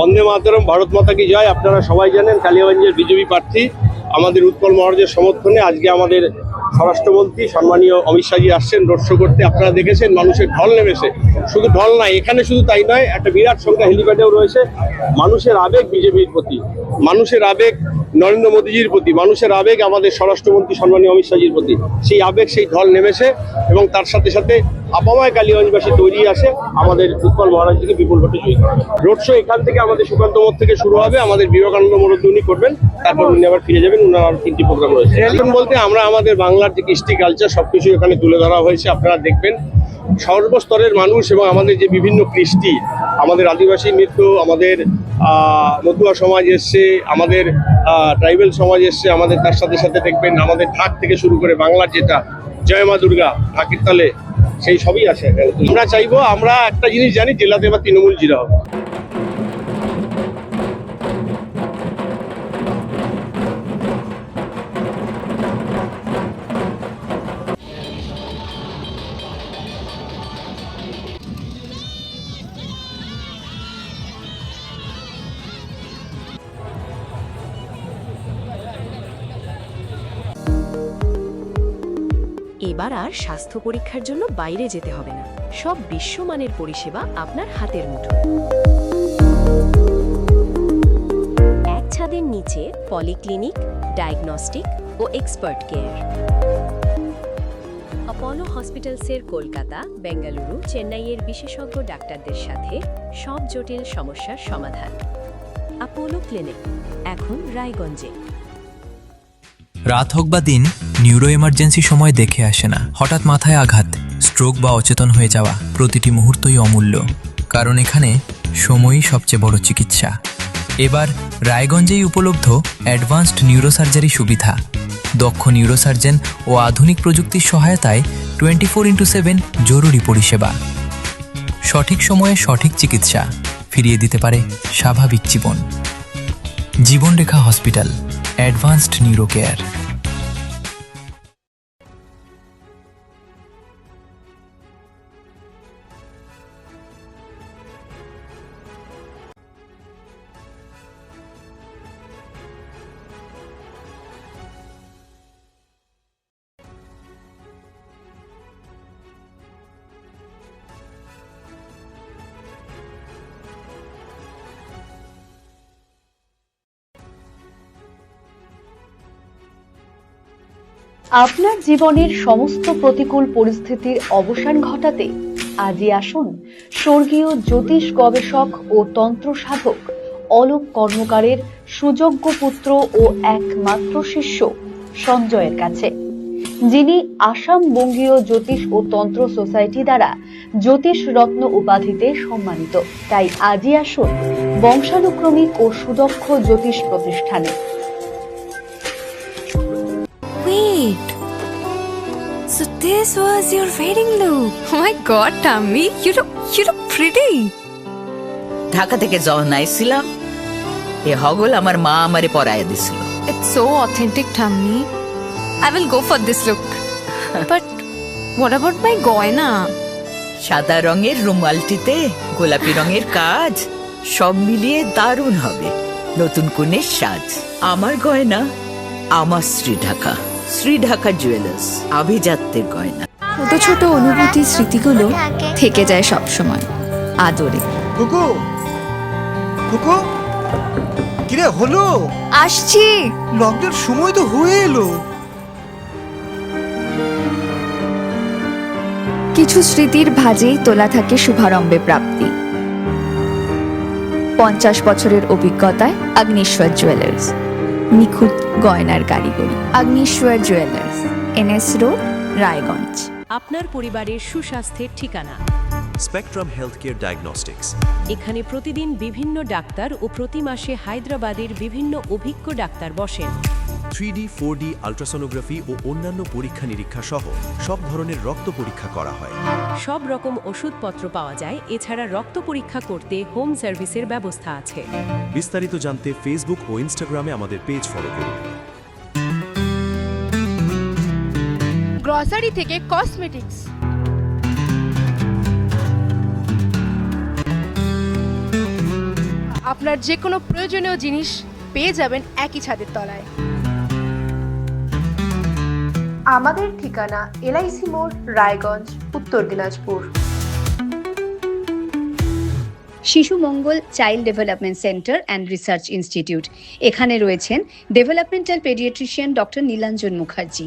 বন্দে মাতরম, ভারত মাতা কি জয়। আপনারা সবাই জানেন কালিয়াগঞ্জের বিজেপি প্রার্থী আমাদের উৎপল মহারাজের সমর্থনে আজকে আমাদের স্বরাষ্ট্রমন্ত্রী সম্মানীয় অমিত শাহজি আসছেন রোড শো করতে। আপনারা দেখেছেন মানুষের ঢল নেমেছে, শুধু ঢল নাই, এখানে শুধু তাই নয়, একটা বিরাট সংখ্যা হেলিপ্যাডেও রয়েছে। মানুষের আবেগ বিজেপির প্রতি, মানুষের আবেগ নরেন্দ্র মোদীজির প্রতি, মানুষের আবেগ আমাদের স্বরাষ্ট্রমন্ত্রী সম্মানীয় অমিত শাহজির প্রতি। সেই আবেগ, সেই ঢল নেমেছে এবং তার সাথে সাথে আপামায় কালীগঞ্জবাসী তৈরি আছে আমাদের উৎপল মহারাজজিকে বিপুল ভোটে জয়ী করবে। রোড শো এখান থেকে আমাদের সুকান্ত মোড় থেকে শুরু হবে, আমাদের বিবেকানন্দ মোড় উনি করবেন, তারপর উনি আবার ফিরে যাবেন। উনার আরো 3টি প্রোগ্রাম রয়েছে। এখন বলতে আমরা আমাদের বাংলার যে কৃষ্টি কালচার সবকিছু এখানে তুলে ধরা হয়েছে। আপনারা দেখবেন সর্বস্তরের মানুষ এবং আমাদের যে বিভিন্ন কৃষ্টি, আমাদের আদিবাসী নৃত্য, আমাদের মতুয়া সমাজ এসছে, আমাদের ট্রাইবেল সমাজ এসছে, আমাদের তার সাথে সাথে দেখবেন আমাদের ঢাক থেকে শুরু করে বাংলার যেটা জয় মা দুর্গা ঢাকের তালে, সেই সবই আছে। আমরা চাইবো, আমরা একটা জিনিস জানি, জেলাতে এবার তৃণমূল জিরা হবে। এবার আর স্বাস্থ্য পরীক্ষার জন্য বাইরে যেতে হবে না, সব বিশ্বমানের পরিষেবা আপনার হাতের মুঠোয়। এক ছাদের নিচে পলিক্লিনিক, ডায়াগনস্টিক ও এক্সপার্ট কেয়ার। অপোলো হসপিটালসের কলকাতা, বেঙ্গালুরু, চেন্নাইয়ের বিশেষজ্ঞ ডাক্তারদের সাথে সব জটিল সমস্যার সমাধান। অপোলো ক্লিনিক এখন রায়গঞ্জে। রাত হোক বা দিন, নিউরো এমার্জেন্সি সময় দেখে আসে না। হঠাৎ মাথায় আঘাত, স্ট্রোক বা অচেতন হয়ে যাওয়া, প্রতিটি মুহূর্তই অমূল্য, কারণ এখানে সময়ই সবচেয়ে বড় চিকিৎসা। এবার রায়গঞ্জেই উপলব্ধ অ্যাডভান্সড নিউরোসার্জারি সুবিধা। দক্ষ নিউরোসার্জন ও আধুনিক প্রযুক্তির সহায়তায় 24x7 জরুরি পরিষেবা। সঠিক সময়ে সঠিক চিকিৎসা ফিরিয়ে দিতে পারে স্বাভাবিক জীবন। জীবনরেখা হসপিটাল, অ্যাডভান্সড নিউরো কেয়ার। আপনার জীবনের সমস্ত প্রতিকূল পরিস্থিতির অবসান ঘটাতে আজই আসুন স্বর্গীয় জ্যোতিষ গবেষক ও তন্ত্র সাধক অলোক কর্মকারের সুযোগ্য পুত্র ও একমাত্র শিষ্য সঞ্জয়ের কাছে, যিনি আসাম বঙ্গীয় জ্যোতিষ ও তন্ত্র সোসাইটি দ্বারা জ্যোতিষ রত্ন উপাধিতে সম্মানিত। তাই আজই আসুন বংশানুক্রমিক ও সুদক্ষ জ্যোতিষ প্রতিষ্ঠানে। Wait, so this was your wedding look? Oh my god, Tammy, you look pretty. Dhaka থেকে যখন আইছিলাম, এ হগল আমার মা আমারে পরাইয়া দিছিল। It's so authentic, Tammy. I will go for this look. But what about my goina? সাদা রঙের রুমালটিতে গোলাপি রঙের কাজ, সব মিলিয়ে দারুণ হবে নতুন কনের সাজ। আমার গয়না আমার শ্রী ঢাকা জুয়েলার্স, আভিজাত্যের গয়না। ছোট ছোট অনুভূতি, স্মৃতিগুলো থেকে যায় সব সময় আদরে। কুকু কুকু, কিরে হলো? আসছি। লকডাউন সময় তো হয়ে এলো। কিছু স্মৃতির ভাজেই তোলা থাকে শুভারম্ভে প্রাপ্তি। 50 বছরের অভিজ্ঞতায় অগ্নিশ্বর জুয়েলার্স, নিখুঁত গয়নার কারিগরি। Agnishwar jewellers, NS road, Raiganj. আপনার পরিবারের সুস্বাস্থ্যের ঠিকানা স্পেকট্রাম হেলথকেয়ার ডায়াগনস্টিক্স। এখানে প্রতিদিন বিভিন্ন ডাক্তার ও প্রতি মাসে হায়দ্রাবাদের বিভিন্ন অভিজ্ঞ ডাক্তার বসেন। 3D, 4D আল্ট্রাসোনোগ্রাফি ও অন্যান্য পরীক্ষা নিরীক্ষা সহ সব ধরনের রক্ত পরীক্ষা করা হয়। সব রকম ওষুধপত্র পাওয়া যায়। এছাড়া রক্ত পরীক্ষা করতে হোম সার্ভিসের ব্যবস্থা আছে। বিস্তারিত জানতে ফেসবুক ও ইনস্টাগ্রামে আমাদের পেজ ফলো করুন। গ্রসারি থেকে কসমেটিক্স, আপনার যে কোনো প্রয়োজনীয় জিনিস পেয়ে যাবেন একই ছাদের তলায়। আমাদের ঠিকানা এলআইসি মোড়, Raiganj, Uttar Dinajpur. Shishu Mangal child development centre and research institute. এখানে রয়েছেন developmental paediatrician doctor Nilanjan Mukherjee.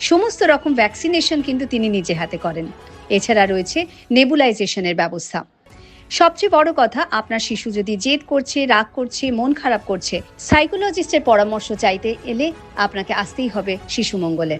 সমস্ত রকম ভ্যাকসিনেশন কিন্তু তিনি নিজে হাতে করেন। এছাড়া রয়েছে নেবুলাইজেশনের ব্যবস্থা। সবচেয়ে বড় কথা, আপনার শিশু যদি জেদ করছে, রাগ করছে, মন খারাপ করছে, সাইকোলজিস্টের পরামর্শ চাইতে এলে আপনাকে আসতেই হবে শিশু মঙ্গলে।